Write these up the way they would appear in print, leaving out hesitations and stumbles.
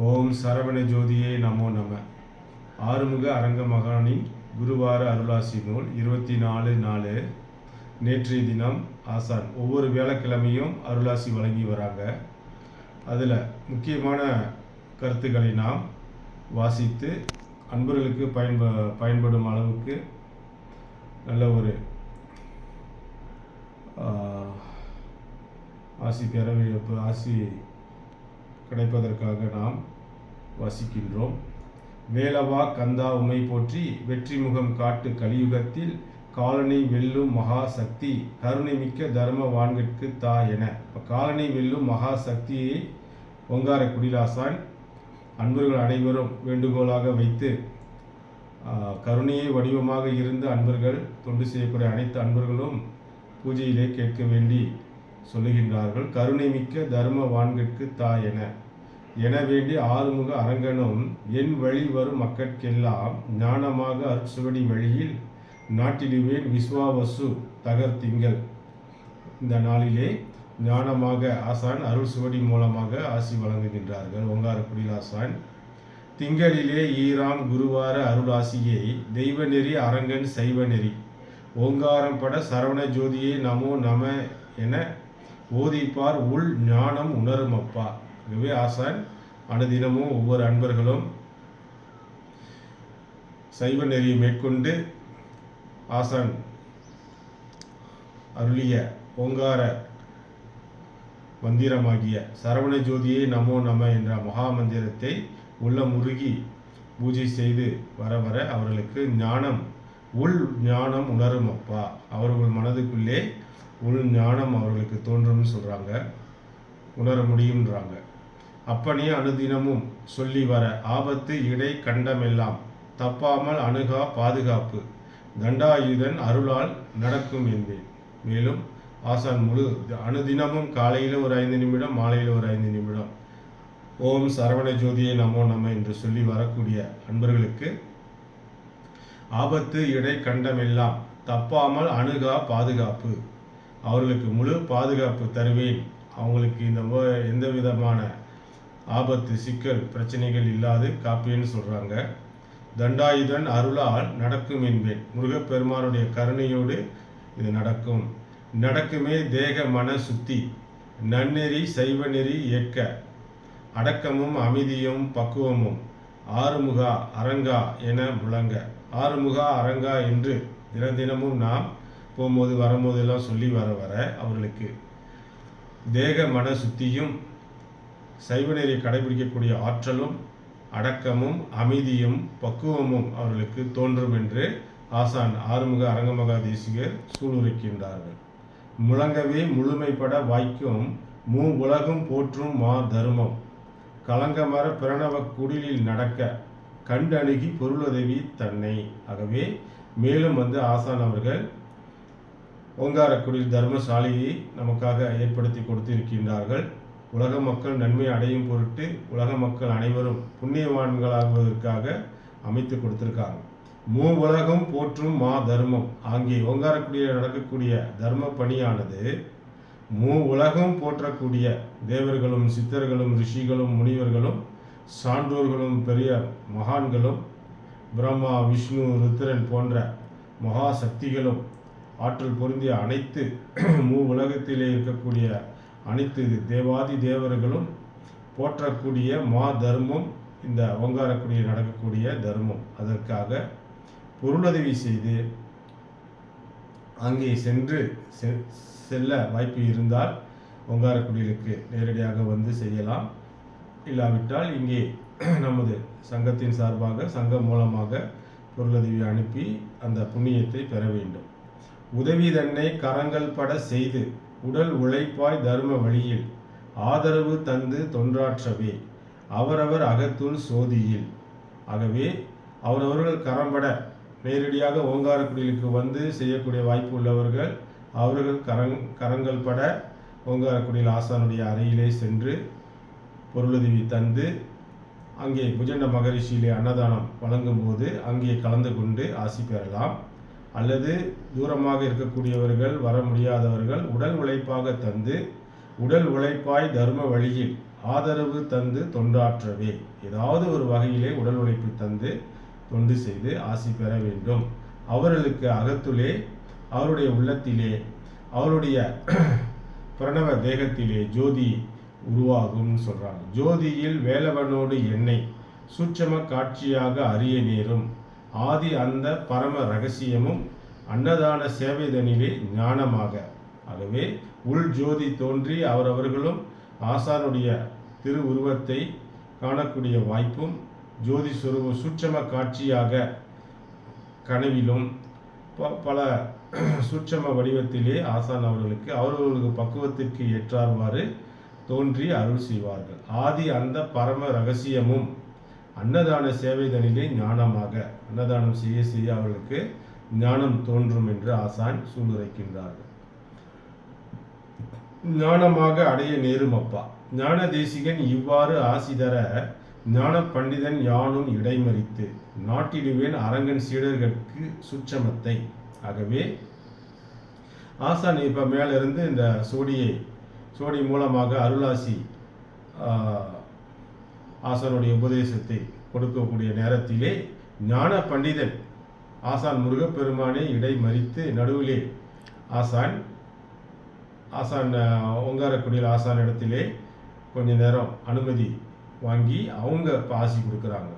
ஓம் சரவண ஜோதியே நமோ நம. ஆறுமுக அரங்க மகானின் குருவார அருளாசி நூல் 24/4. நேற்றைய தினம் ஆசான் ஒவ்வொரு வியாழக்கிழமையும் அருளாசி வழங்கி வராங்க. அதில் முக்கியமான கருத்துக்களை நாம் வாசித்து அன்பர்களுக்கு பயன்படும் அளவுக்கு நல்ல ஒரு ஆசி கிடைப்பதற்காக நாம் வாசிக்கின்றோம். வேலவா கந்தா உமை போற்றி, வெற்றி முகம் காட்டு கலியுகத்தில் காலனை வெல்லும் மகா சக்தி, கருணை மிக்க தர்ம வான்கிற்கு தா என. இப்போ காலனை வெல்லும் மகா சக்தியை ஓங்கார குடிலாசான் அன்பர்கள் அனைவரும் வேண்டுகோளாக வைத்து கருணையை வடிவமாக இருந்து அன்பர்கள் தொண்டு செய்யக்கூடிய அனைத்து அன்பர்களும் பூஜையிலே கேட்க வேண்டி சொல்லுகின்றார்கள். கருணை மிக்க தர்ம வான்கிற்கு தா என வேண்டி ஆறுமுக அரங்கனும் என் வழி வரும் மக்கட்கெல்லாம் ஞானமாக அருட்சுவடி வழியில் நாட்டிடுவேன் விஸ்வாவசு தகர்த்திங்கள். இந்த நாளிலே ஞானமாக ஆசான் அருள் சுவடி மூலமாக ஆசி வழங்குகின்றார்கள் ஓங்கார குடிலாசான். திங்களிலே ஈராம் குருவார அருள் ஆசியை தெய்வ நெறி அரங்கன் சைவ நெறி ஓங்காரம் பட சரவண ஜோதியே நமோ நம என ஓதிப்பார் உள் ஞானம் உணரும் அப்பா. ஆகவே ஆசான் அனுதினமும் ஒவ்வொரு அன்பர்களும் சைவ நெறியை மேற்கொண்டு ஆசான் அருளிய ஓங்கார மந்திரமாகிய சரவண ஜோதியே நமோ நம என்ற மகா மந்திரத்தை உள்ளம் உருகி பூஜை செய்து வர வர அவர்களுக்கு ஞானம் உள் ஞானம் உணரும் அப்பா. அவர்கள் மனதுக்குள்ளே உள் ஞானம் அவர்களுக்கு தோன்றும்னு சொல்கிறாங்க, உணர முடியும்ன்றாங்க. அப்பனே அனுதினமும் சொல்லி வர ஆபத்து இடை கண்டமெல்லாம் தப்பாமல் அணுகா பாதுகாப்பு தண்டாயுதன் அருளால் நடக்கும் என்பேன். மேலும் ஆசான் முழு அனுதினமும் காலையில் ஒரு 5 நிமிடம், மாலையில் ஒரு 5 நிமிடம் ஓம் சரவண ஜோதியே நமோ நம என்று சொல்லி வரக்கூடிய அன்பர்களுக்கு ஆபத்து இடை கண்டமெல்லாம் தப்பாமல் அணுகா பாதுகாப்பு, அவர்களுக்கு முழு பாதுகாப்பு தருவேன். அவங்களுக்கு எந்த விதமான ஆபத்து சிக்கல் பிரச்சனைகள் இல்லாது காப்பேன்னு சொல்கிறாங்க. தண்டாயுதன் அருளால் நடக்கும் என்பேன். முருகப்பெருமானுடைய கருணையோடு இது நடக்குமே தேக மன சுத்தி நன்னெறி சைவ நெறி ஏற்க அடக்கமும் அமைதியும் பக்குவமும் ஆறுமுகா அரங்கா என முழங்க. ஆறுமுகா அரங்கா என்று தினமும் நாம் போகும்போது வரும்போதெல்லாம் சொல்லி வர அவர்களுக்கு தேக மன சுத்தியும் சைவநெறி கடைபிடிக்கக்கூடிய ஆற்றலும் அடக்கமும் அமைதியும் பக்குவமும் அவர்களுக்கு தோன்றும் என்று ஆசான் ஆறுமுக அரங்கமகா தேசிகர் சூளுரைக்கின்றார்கள். முழங்கவே முழுமைப்பட வாய்க்கும் மூ உலகும் போற்றும் மா தர்மம் கலங்கமர பிரணவ குடிலில் நடக்க கண்டணுகி பொருளுதவி தன்னை. ஆகவே மேலும் ஆசான் அவர்கள் ஓங்காரக்குடில் தர்மசாலையை நமக்காக ஏற்படுத்தி கொடுத்து இருக்கின்றார்கள். உலக மக்கள் நன்மை அடையும் பொருட்டு உலக மக்கள் அனைவரும் புண்ணியவான்களாகுவதற்காக அமைத்து கொடுத்திருக்காங்க. மூ உலகம் போற்றும் மா தர்மம். அங்கே ஓங்காரக்குடியில் நடக்கக்கூடிய தர்ம பணியானது மூ உலகம் போற்றக்கூடிய தேவர்களும் சித்தர்களும் ரிஷிகளும் முனிவர்களும் சான்றோர்களும் பெரிய மகான்களும் பிரம்மா விஷ்ணு ருத்ரன் போன்ற மகா சக்திகளும் ஆற்றல் பொருந்திய அனைத்து மூ உலகத்திலே இருக்கக்கூடிய அனைத்து தேவாதி தேவர்களும் போற்றக்கூடிய மா தர்மம் இந்த ஓங்காரக்குடியில் நடக்கக்கூடிய தர்மம். அதற்காக பொருளுதவி செய்து அங்கே செல்ல வாய்ப்பு இருந்தால் ஓங்காரக்குடிலுக்கு நேரடியாக செய்யலாம். இல்லாவிட்டால் இங்கே நமது சங்கத்தின் சார்பாக சங்கம் மூலமாக பொருளுதவி அனுப்பி அந்த புண்ணியத்தை பெற வேண்டும். உதவி தன்னை கரங்கள் பட செய்து உடல் உழைப்பாய் தர்ம வழியில் ஆதரவு தந்து தொன்றாற்றவே அவரவர் அகத்துள் சோதியில். ஆகவே அவரவர்கள் கரம்பட நேரடியாக ஓங்காரக்குடிலுக்கு செய்யக்கூடிய வாய்ப்பு உள்ளவர்கள் அவர்கள் கரங்கள் பட ஓங்காரக்குடியில் ஆசானுடைய அறையிலே சென்று பொருளுதவி தந்து அங்கே புஜண்ட மகரிஷியிலே அன்னதானம் வழங்கும் போது அங்கே கலந்து கொண்டு ஆசி பெறலாம். அல்லது தூரமாக இருக்கக்கூடியவர்கள் வர முடியாதவர்கள் உடல் உழைப்பாக தந்து உடல் உழைப்பாய் தர்ம வழியில் ஆதரவு தந்து தொண்டாற்றவே, ஏதாவது ஒரு வகையிலே உடல் உழைப்பு தந்து தொண்டு செய்து ஆசி பெற வேண்டும். அவர்களுக்கு அகத்துலே, அவருடைய உள்ளத்திலே, அவருடைய பிரணவ தேகத்திலே ஜோதி உருவாகும்னு சொல்றாங்க. ஜோதியில் வேலவனோடு எண்ணெய் சூட்சம காட்சியாக அறிய நேரும். ஆதி அந்த பரம ரகசியமும் அன்னதான சேவைதனிலே ஞானமாக. ஆகவே உள் ஜோதி தோன்றி அவரவர்களும் ஆசானுடைய திரு உருவத்தை காணக்கூடிய வாய்ப்பும், ஜோதி சொருவ சூட்சம காட்சியாக கனவிலும் பல சூட்சம வடிவத்திலே ஆசான் அவர்களுக்கு பக்குவத்திற்கு ஏற்றார்வாறு தோன்றி அருள் செய்வார்கள். ஆதி அந்த பரம ரகசியமும் அன்னதான சேவைதனிலே ஞானமாக. அன்னதானம் செய்ய செய்ய அவர்களுக்கு ஞானம் தோன்றும் என்று ஆசான் சூளுரைக்கின்றார்கள். ஞானமாக அடைய நேரும் அப்பா. ஞான தேசிகன் இவ்வாறு ஆசி தர, ஞான பண்டிதன் யானும் இடைமறித்து நாட்டிடுவேன் அரங்கன் சீடர்களுக்கு சுட்சமத்தை. ஆகவே ஆசான் இப்போ மேலிருந்து இந்த சோடி மூலமாக அருளாசி ஆசானுடைய உபதேசத்தை கொடுக்கக்கூடிய நேரத்திலே ஞான பண்டிதன் ஆசான் முருகப்பெருமானை இடைமறித்து நடுவிலே ஆசான் ஓங்காரக்குடியில் ஆசான் இடத்திலே கொஞ்ச நேரம் அனுமதி வாங்கி அவங்க ஆசி கொடுக்குறாங்க.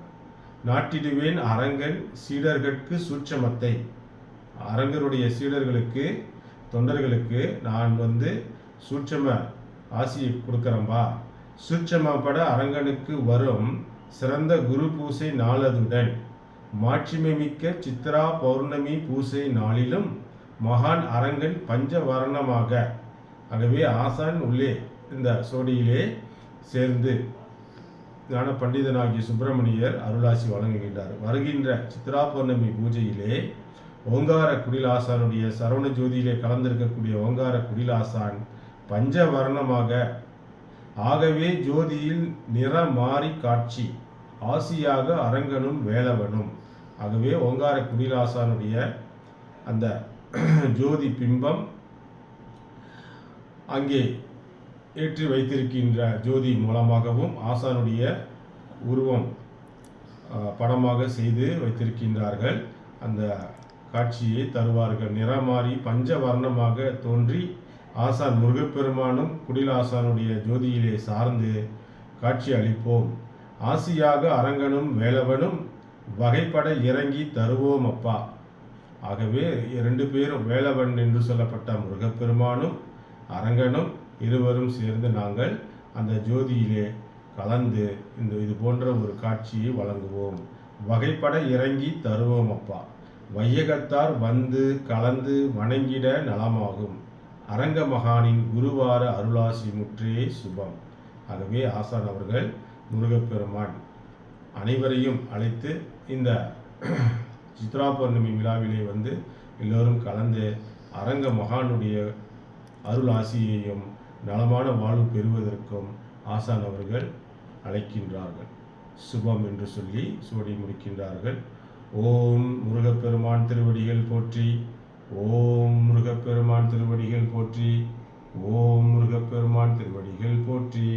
நாட்டிடுவேன் அரங்கன் சீடர்களுக்கு சூட்சமத்தை. அரங்கருடைய சீடர்களுக்கு, தொண்டர்களுக்கு நான் சூட்சம ஆசியை கொடுக்குறேன்பா. சூட்சமப்பட அரங்கனுக்கு வரும் சிறந்த குரு பூசை நாளதுடன் மாட்சிமை மிக்க சித்ரா பௌர்ணமி பூசை நாளிலும் மகான் அரங்கன் பஞ்சவர்ணமாக. ஆகவே ஆசான் உள்ளே இந்த சோடியிலே சேர்ந்து ஞான பண்டிதனாகிய சுப்பிரமணியர் அருளாசி வழங்குகின்றார். வருகின்ற சித்ரா பௌர்ணமி பூஜையிலே ஓங்கார குடிலாசானுடைய சரவண ஜோதியிலே கலந்திருக்கக்கூடிய ஓங்கார குடிலாசான் பஞ்சவர்ணமாக. ஆகவே ஜோதியில் நிற மாறி காட்சி ஆசியாக அரங்கனும் வேலவனும். ஆகவே ஓங்கார குடிலாசானுடைய அந்த ஜோதி பிம்பம் அங்கே ஏற்றி வைத்திருக்கின்ற ஜோதி மூலமாகவும் ஆசானுடைய உருவம் படமாக செய்து வைத்திருக்கின்றார்கள். அந்த காட்சியை தருவார்கள். நிறமாறி பஞ்சவர்ணமாக தோன்றி ஆசான் முருகப்பெருமானும் குடிலாசானுடைய ஜோதியிலே சார்ந்து காட்சி அளிப்போம். ஆசியாக அரங்கனும் வேலவனும் வகைப்பட இறங்கி தருவோம் அப்பா. ஆகவே 2 பேரும், வேலவன் என்று சொல்லப்பட்ட முருகப்பெருமானும் அரங்கனும் இருவரும் சேர்ந்து நாங்கள் அந்த ஜோதியிலே கலந்து இது போன்ற ஒரு காட்சியை வழங்குவோம். வகைப்பட இறங்கி தருவோம் அப்பா. வையகத்தார் வந்து கலந்து வணங்கிட நலமாகும். அரங்க மகானின் குருவார அருளாசி முற்றே சுபம். ஆகவே ஆசான் அவர்கள் முருகப்பெருமான் அனைவரையும் அழைத்து இந்த சித்ரா பௌர்ணமி விழாவிலே எல்லோரும் கலந்து அரங்க மகானுடைய அருள் ஆசியையும் நலமான வாழ்வு பெறுவதற்கும் ஆசான் அவர்கள் அழைக்கின்றார்கள். சுபம் என்று சொல்லி சோடி முடிக்கின்றார்கள். ஓம் முருகப்பெருமான் திருவடிகள் போற்றி. ஓம் முருகப்பெருமான் திருவடிகள் போற்றி. ஓம் முருகப்பெருமான் திருவடிகள் போற்றி.